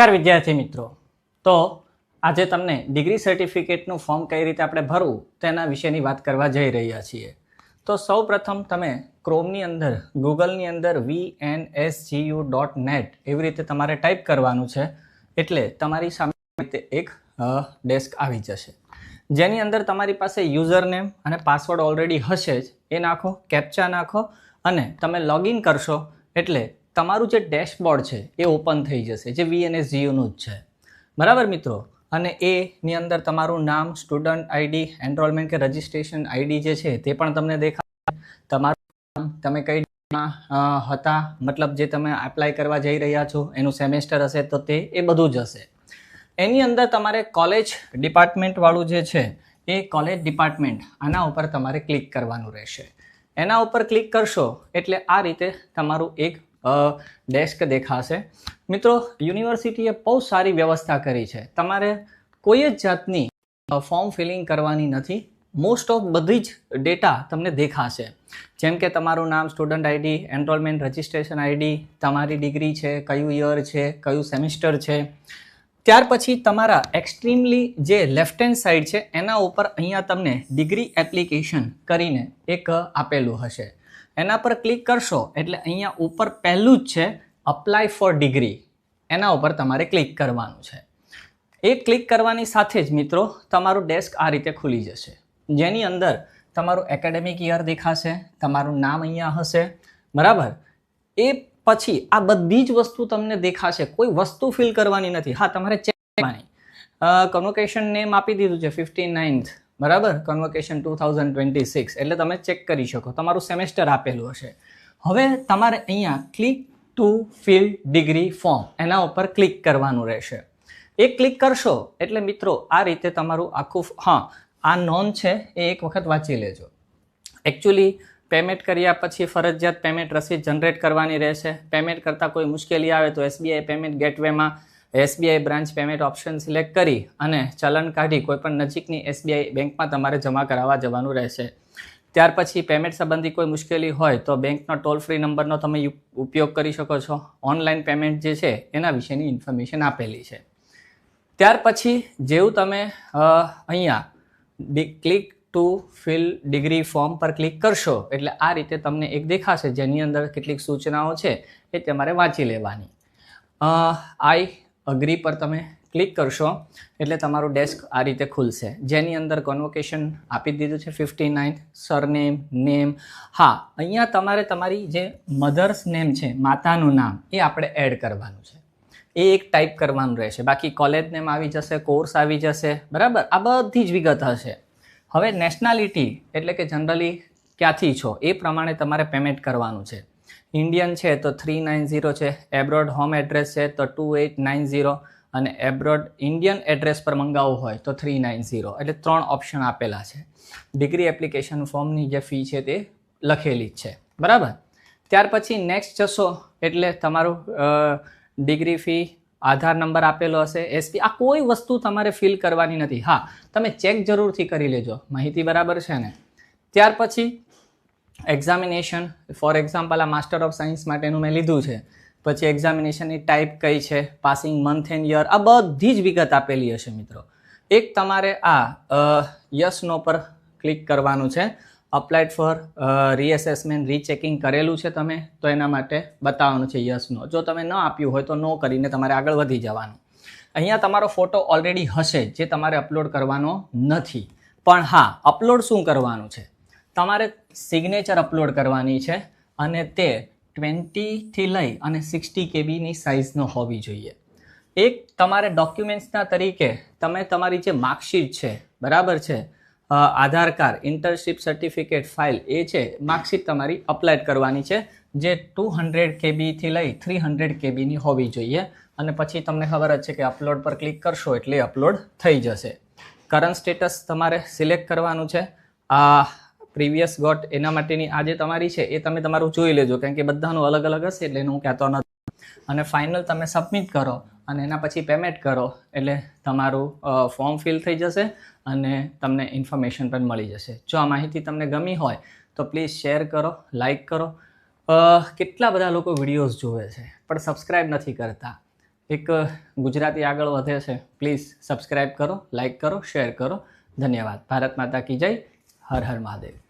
નમસ્કાર વિદ્યાર્થી મિત્રો। તો આજે તમને ડિગ્રી સર્ટિફિકેટનું ફોર્મ કઈ રીતે આપણે ભરવું તેના વિશેની વાત કરવા જઈ રહ્યા છીએ। તો સૌપ્રથમ તમે ક્રોમની અંદર ગૂગલની અંદર vnsgu.net એવી રીતે તમારે ટાઈપ કરવાનું છે, એટલે તમારી સામે એક ડેસ્ક આવી જશે, જેની અંદર તમારી પાસે યુઝર નેમ અને પાસવર્ડ ઓલરેડી હશે જ, એ નાખો, કેપ્ચા નાખો અને તમે લોગિન કરશો એટલે તમારું જે ડેશબોર્ડ છે એ ઓપન થઈ જશે, જે VNSGUનું જ છે, બરાબર મિત્રો। અને એની અંદર તમારું નામ, સ્ટુડન્ટ આઈડી, એનરોલમેન્ટ કે રજિસ્ટ્રેશન આઈડી જે છે તે પણ તમને દેખાશે, તમારું નામ, તમે કઈ હતા, મતલબ જે તમે એપ્લાય કરવા જઈ રહ્યા છો એનું સેમેસ્ટર હશે તો તે એ બધું જ હશે। એની અંદર તમારે કોલેજ ડિપાર્ટમેન્ટ વાળું જે છે એ કોલેજ ડિપાર્ટમેન્ટ આના ઉપર તમારે ક્લિક કરવાનું રહેશે। એના ઉપર ક્લિક કરશો એટલે આ રીતે તમારું એક ડેસ્ક દેખાશે। મિત્રો, યુનિવર્સિટીએ બહુ સારી વ્યવસ્થા કરી છે, તમારે કોઈ જ જાતની ફોર્મ ફિલિંગ કરવાની નથી, મોસ્ટ ઓફ બધી જ ડેટા તમને દેખાશે, જેમ કે તમારું નામ, student ID, enrolment, registration ID, તમારી ડિગ્રી છે, કયું યર છે, કયું સેમિસ્ટર છે। ત્યાર પછી તમારા એક્સ્ટ્રીમલી જે લેફ્ટ હેન્ડ સાઈડ છે એના ઉપર અહીંયા તમને ડિગ્રી એપ્લિકેશન કરીને એક આપેલું હશે, એના પર ક્લિક કરશો એટલે અહીંયા ઉપર પહેલું જ છે અપ્લાય ફોર ડિગ્રી, એના ઉપર તમારે ક્લિક કરવાનું છે। એ ક્લિક કરવાની સાથે જ મિત્રો તમારું ડેસ્ક આ રીતે ખુલી જશે, જેની અંદર તમારું એકેડેમિક યર દેખાશે, તમારું નામ અહીંયા હશે, બરાબર। એ પછી આ બધી જ વસ્તુ તમને દેખાશે, કોઈ વસ્તુ ફિલ કરવાની નથી। હા, તમારે ચેક કરવાની, કન્વોકેશન નેમ આપી દીધું છે 59th, બરાબર, કન્વોકેશન 2026, એટલે તમે ચેક કરી શકો, તમારું સેમેસ્ટર આપેલું હશે। હવે તમારે અહીંયા click to fill degree form એના ઉપર ક્લિક કરવાનું રહેશે। એ ક્લિક કરશો એટલે મિત્રો આ રીતે તમારું આખું, હા, આ નોંધ છે એ એક વખત વાંચી લેજો। એકચ્યુઅલી પેમેન્ટ કર્યા પછી ફરજિયાત પેમેન્ટ રસીદ જનરેટ કરવાની રહેશે। પેમેન્ટ કરતાં કોઈ મુશ્કેલી આવે તો SBI પેમેન્ટ ગેટવેમાં SBI branch payment option select કરી અને ચલણ કાઢી કોઈપણ નજીકની SBI બેંકમાં તમારે જમા કરાવવા જવાનું રહેશે। ત્યાર પછી પેમેન્ટ સંબંધી કોઈ મુશ્કેલી હોય તો બેંકનો ટોલ ફ્રી નંબરનો તમે ઉપયોગ કરી શકો છો। ઓનલાઈન પેમેન્ટ જે છે એના વિશેની ઇન્ફોર્મેશન આપેલી છે। ત્યાર પછી જેવું તમે અહીંયા click to fill degree form પર ક્લિક કરશો એટલે આ રીતે તમને એક દેખાશે, જેની અંદર કેટલીક સૂચનાઓ છે એ તમારે વાંચી લેવાની। આઈ અગ્રી પર તમે ક્લિક કરશો એટલે તમારું ડેસ્ક આ રીતે ખુલશે, જેની અંદર કન્વોકેશન આપી દીધું છે 59th, સરનેમ, નેમ। હા, અહીંયા તમારે તમારી જે મધર્સ નેમ છે, માતાનું નામ, એ આપણે એડ કરવાનું છે, એ એક ટાઈપ કરવાનું રહેશે, બાકી કોલેજ નેમ આવી જશે, કોર્સ આવી જશે, બરાબર, આ બધી જ વિગત હશે। હવે નેશનાલિટી એટલે કે જનરલી ક્યાંથી છો એ પ્રમાણે તમારે પેમેન્ટ કરવાનું છે। ઇન્ડિયન છે તો 390 છે, એબ્રોડ હોમ એડ્રેસ છે તો 2890, અને એબ્રોડ ઇન્ડિયન એડ્રેસ પર મંગાવવું હોય તો 390, એટલે 3 ઓપ્શન આપેલા છે। ડિગ્રી એપ્લિકેશન ફોર્મની જે ફી છે તે લખેલી જ છે, બરાબર। ત્યાર પછી નેક્સ્ટ જશો એટલે તમારું ડિગ્રી ફી, આધાર નંબર આપેલો હશે, SP, આ કોઈ વસ્તુ તમારે ફિલ કરવાની નથી। હા, તમે ચેક જરૂરથી કરી લેજો, માહિતી બરાબર છે ને। ત્યાર પછી એક્ઝામિનેશન, ફોર એક્ઝામ્પલ આ માસ્ટર ઓફ સાયન્સ માટેનું મેં લીધું છે, પછી એક્ઝામિનેશનની ટાઈપ કઈ છે, પાસિંગ મંથ એન્ડ યર, આ બધી જ વિગત આપેલી હશે મિત્રો। એક તમારે આ યસ નો પર ક્લિક કરવાનું છે, અપ્લાઇડ ફોર રીએસેસમેન્ટ, રીચેકિંગ કરેલું છે તમે તો એના માટે બતાવવાનું છે યસ નો, જો તમે ન આપ્યું હોય તો નો કરીને તમારે આગળ વધી જવાનું। અહીંયા તમારો ફોટો ઓલરેડી હશે જે તમારે અપલોડ કરવાનો નથી, પણ હા, અપલોડ શું કરવાનું છે, તમારે સિગ્નેચર અપલોડ કરવાની છે, અને તે 20 થી લઈ અને 60 KBની સાઇઝનો હોવી જોઈએ। એક તમારે ડોક્યુમેન્ટ્સના તરીકે તમે તમારી જે માર્કશીટ છે, બરાબર છે, આધાર કાર્ડ, ઇન્ટર્નશીપ સર્ટિફિકેટ ફાઇલ, એ છે માર્કશીટ તમારી અપલોડ કરવાની છે, જે 200 KB થી લઈ 300 KBની હોવી જોઈએ। અને પછી તમને ખબર જ છે કે અપલોડ પર ક્લિક કરશો એટલે અપલોડ થઈ જશે। કરંટ સ્ટેટસ તમારે સિલેક્ટ કરવાનું છે, પ્રીવિયસ ગોટ એના માટેની આ જે તમારી છે એ તમે તમારું જોઈ લેજો, કારણ કે બધાનું અલગ અલગ હશે એટલે હું કહેતો નથી। અને ફાઇનલ તમે સબમિટ કરો અને એના પછી પેમેન્ટ કરો એટલે તમારું ફોર્મ ફિલ થઈ જશે અને તમને ઇન્ફોર્મેશન પણ મળી જશે। જો આ માહિતી તમને ગમી હોય તો પ્લીઝ શેર કરો, લાઇક કરો। કેટલા બધા લોકો વિડીયોઝ જોવે છે પણ સબસ્ક્રાઈબ નથી કરતા, એક ગુજરાતી આગળ વધે છે. પ્લીઝ સબસ્ક્રાઈબ કરો, લાઈક કરો, શેર કરો. ધન્યવાદ. ભારત માતા કી જય. હર હર મહાદેવ.